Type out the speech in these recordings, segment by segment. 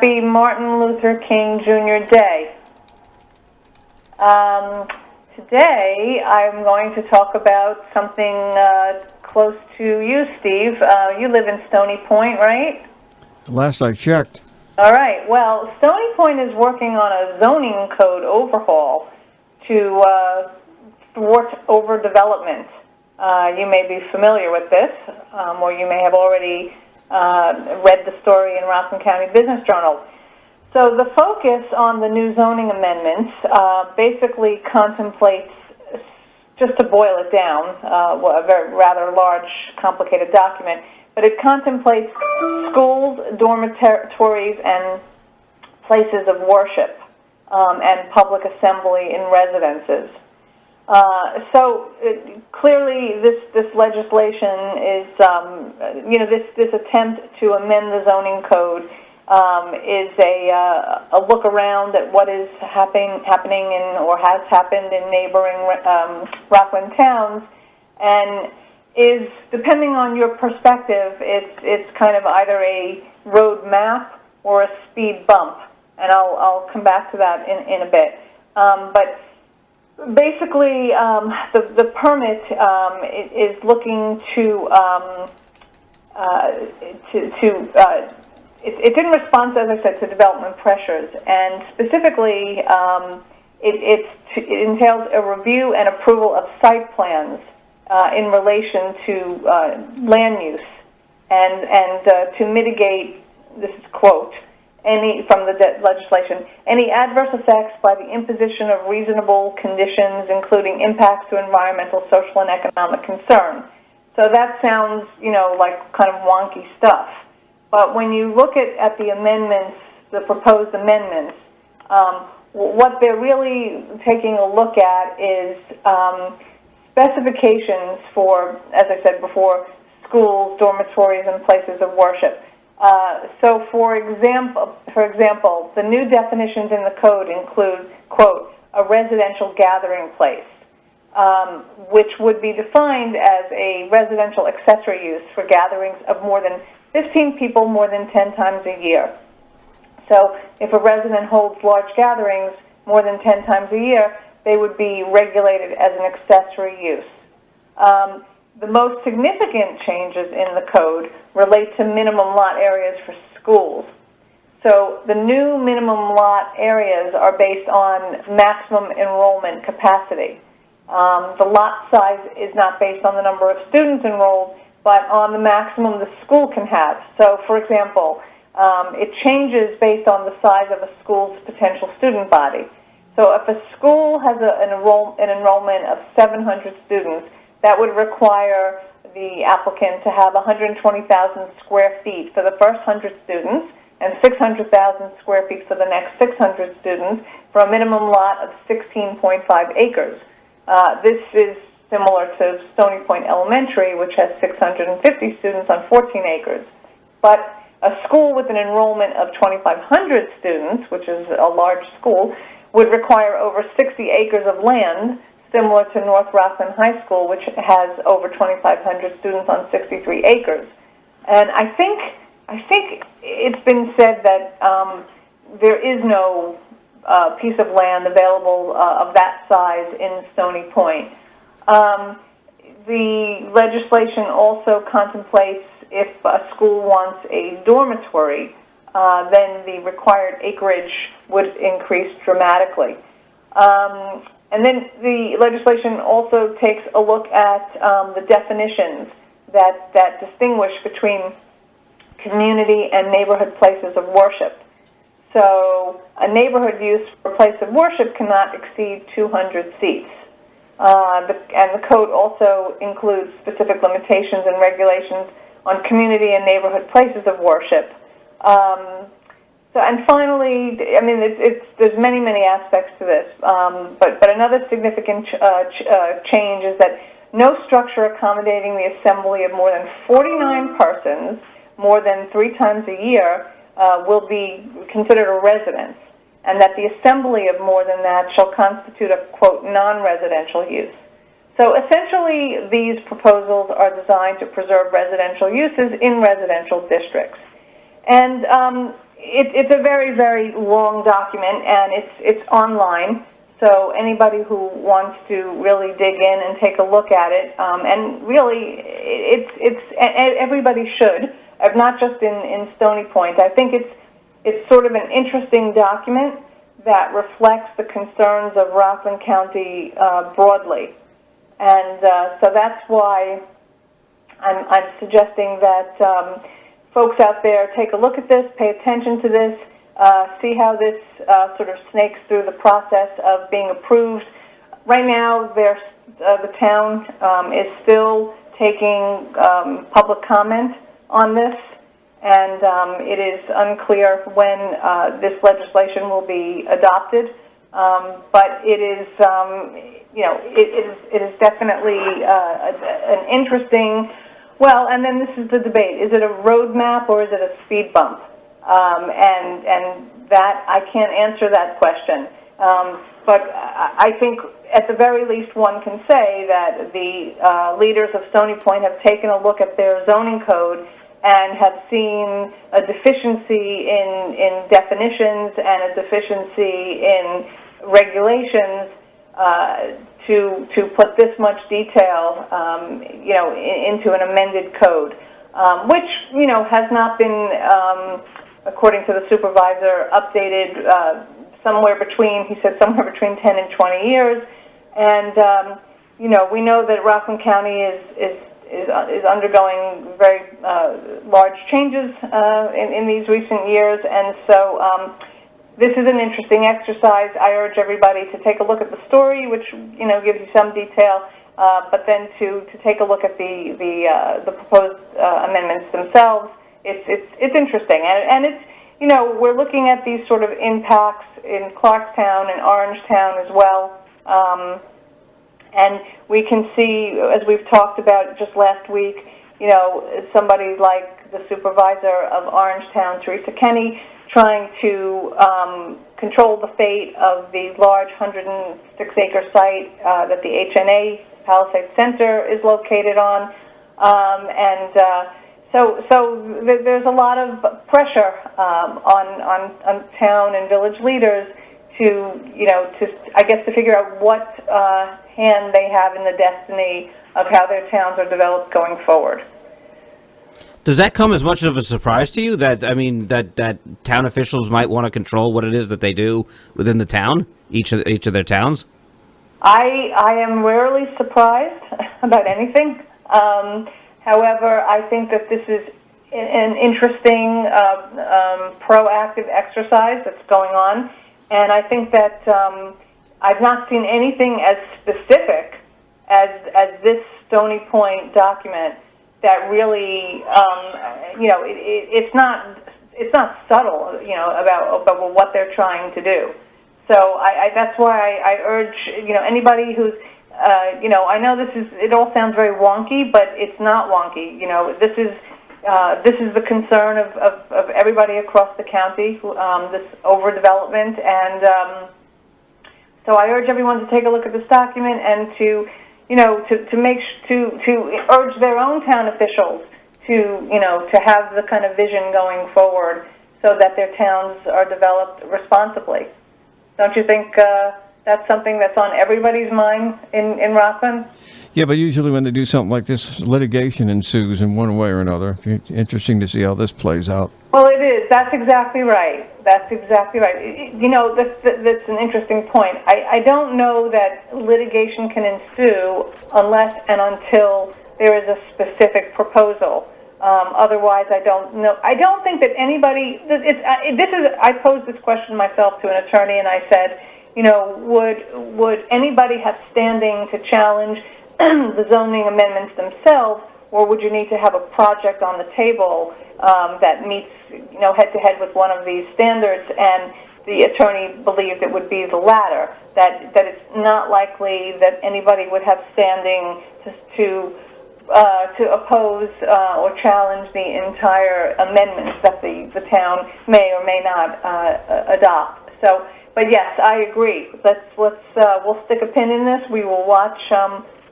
Happy Martin Luther King Jr. Day. Today I'm going to talk about something close to you, Steve. You live in Stony Point, right? Last I checked. All right. Well, Stony Point is working on a zoning code overhaul to thwart overdevelopment. You may be familiar with this, or you may have already read the story in Rockland County Business Journal. So the focus on the new zoning amendments basically contemplates, just to boil it down, a very rather large, complicated document, but it contemplates schools, dormitories, and places of worship, and public assembly in residences. Clearly, this legislation is, this attempt to amend the zoning code is a look around at what is happening in, or has happened in neighboring Rockland towns, and is, depending on your perspective, it's kind of either a road map or a speed bump, and I'll come back to that in a bit. But basically, the permit is looking to it didn't respond, as I said, to development pressures, and specifically, it entails a review and approval of site plans in relation to land use, and to mitigate, this is quote, from the legislation, any adverse effects by the imposition of reasonable conditions, including impacts to environmental, social, and economic concern. So that sounds, like kind of wonky stuff. But when you look at the amendments, the proposed amendments, what they're really taking a look at is specifications for, as I said before, schools, dormitories, and places of worship. So, for example, the new definitions in the code include, quote, a residential gathering place, which would be defined as a residential accessory use for gatherings of more than 15 people more than 10 times a year. So if a resident holds large gatherings more than 10 times a year, they would be regulated as an accessory use. The most significant changes in the code relate to minimum lot areas for schools. So the new minimum lot areas are based on maximum enrollment capacity. The lot size is not based on the number of students enrolled, but on the maximum the school can have. So, for example, it changes based on the size of a school's potential student body. So if a school has an enrollment of 700 students, that would require the applicant to have 120,000 square feet for the first 100 students and 600,000 square feet for the next 600 students for a minimum lot of 16.5 acres. This is similar to Stony Point Elementary, which has 650 students on 14 acres. But a school with an enrollment of 2,500 students, which is a large school, would require over 60 acres of land, similar to North Rockland High School, which has over 2,500 students on 63 acres. And I think it's been said that there is no piece of land available of that size in Stony Point. The legislation also contemplates if a school wants a dormitory, then the required acreage would increase dramatically. And then the legislation also takes a look at the definitions that distinguish between community and neighborhood places of worship. So a neighborhood use for a place of worship cannot exceed 200 seats. And the code also includes specific limitations and regulations on community and neighborhood places of worship. And finally, I mean, there's many aspects to this, but another significant change is that no structure accommodating the assembly of more than 49 persons more than 3 times a year will be considered a residence, and that the assembly of more than that shall constitute a, quote, non-residential use. So essentially, these proposals are designed to preserve residential uses in residential districts. And it's a very, very long document, and it's online. So anybody who wants to really dig in and take a look at it, and really, everybody should, not just in Stony Point. I think it's sort of an interesting document that reflects the concerns of Rockland County broadly, and so that's why I'm suggesting that folks out there take a look at this, pay attention to this, see how this sort of snakes through the process of being approved. Right now, the town is still taking public comment on this, and it is unclear when this legislation will be adopted. But it is, it is definitely an interesting. Well, and then this is the debate: is it a roadmap or is it a speed bump? And that I can't answer that question. But I think at the very least one can say that the leaders of Stony Point have taken a look at their zoning code and have seen a deficiency in definitions and a deficiency in regulations to put this much detail, into an amended code, which has not been, according to the supervisor, updated somewhere between, he said, somewhere between 10 and 20 years, and we know that Rockland County is undergoing very large changes in these recent years, and so this is an interesting exercise. I urge everybody to take a look at the story, which gives you some detail, but then to take a look at the proposed amendments themselves. It's interesting, and it's we're looking at these sort of impacts in Clarkstown and Orangetown as well. And we can see, as we've talked about just last week, somebody like the supervisor of Orangetown, Teresa Kenny, trying to control the fate of the large 106-acre site that the HNA Palisades Center is located on. So there's a lot of pressure on town and village leaders to figure out what hand they have in the destiny of how their towns are developed going forward. Does that come as much of a surprise to you that town officials might want to control what it is that they do within the town, each of their towns? I am rarely surprised about anything. However, I think that this is an interesting, proactive exercise that's going on, and I think that I've not seen anything as specific as this Stony Point document that really, it's not subtle, about what they're trying to do. So that's why I urge, anybody who's, I know it all sounds very wonky, but it's not wonky. This is the concern of everybody across the county, this overdevelopment, and so I urge everyone to take a look at this document and to urge their own town officials to have the kind of vision going forward so that their towns are developed responsibly. Don't you think that's something that's on everybody's mind in Rockland? Yeah, but usually when they do something like this, litigation ensues in one way or another. It's interesting to see how this plays out. Well, it is. That's exactly right. That's an interesting point. I don't know that litigation can ensue unless and until there is a specific proposal. Otherwise, I don't know. I don't think that anybody. I posed this question myself to an attorney, and I said, would anybody have standing to challenge the zoning amendments themselves, or would you need to have a project on the table that meets, head-to-head with one of these standards? And the attorney believed it would be the latter, that it's not likely that anybody would have standing to oppose or challenge the entire amendments that the town may or may not adopt. So, but yes, I agree. We'll stick a pin in this. We will watch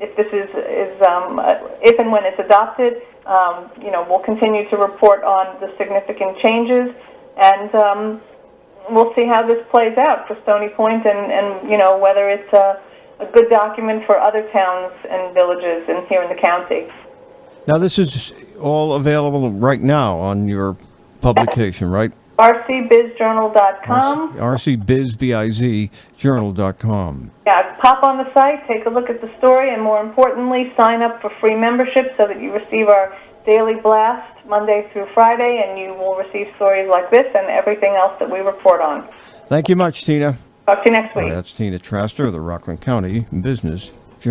if this is if and when it's adopted. We'll continue to report on the significant changes, And we'll see how this plays out for Stony Point and whether it's a good document for other towns and villages here in the county. Now, this is all available right now on your publication, right? rcbizjournal.com. rcbizjournal.com. Yeah, pop on the site, take a look at the story, and more importantly, sign up for free membership so that you receive our daily blast Monday through Friday, and you will receive stories like this and everything else that we report on. Thank you much, Tina. Talk to you next week. That's Tina Traster of the Rockland County Business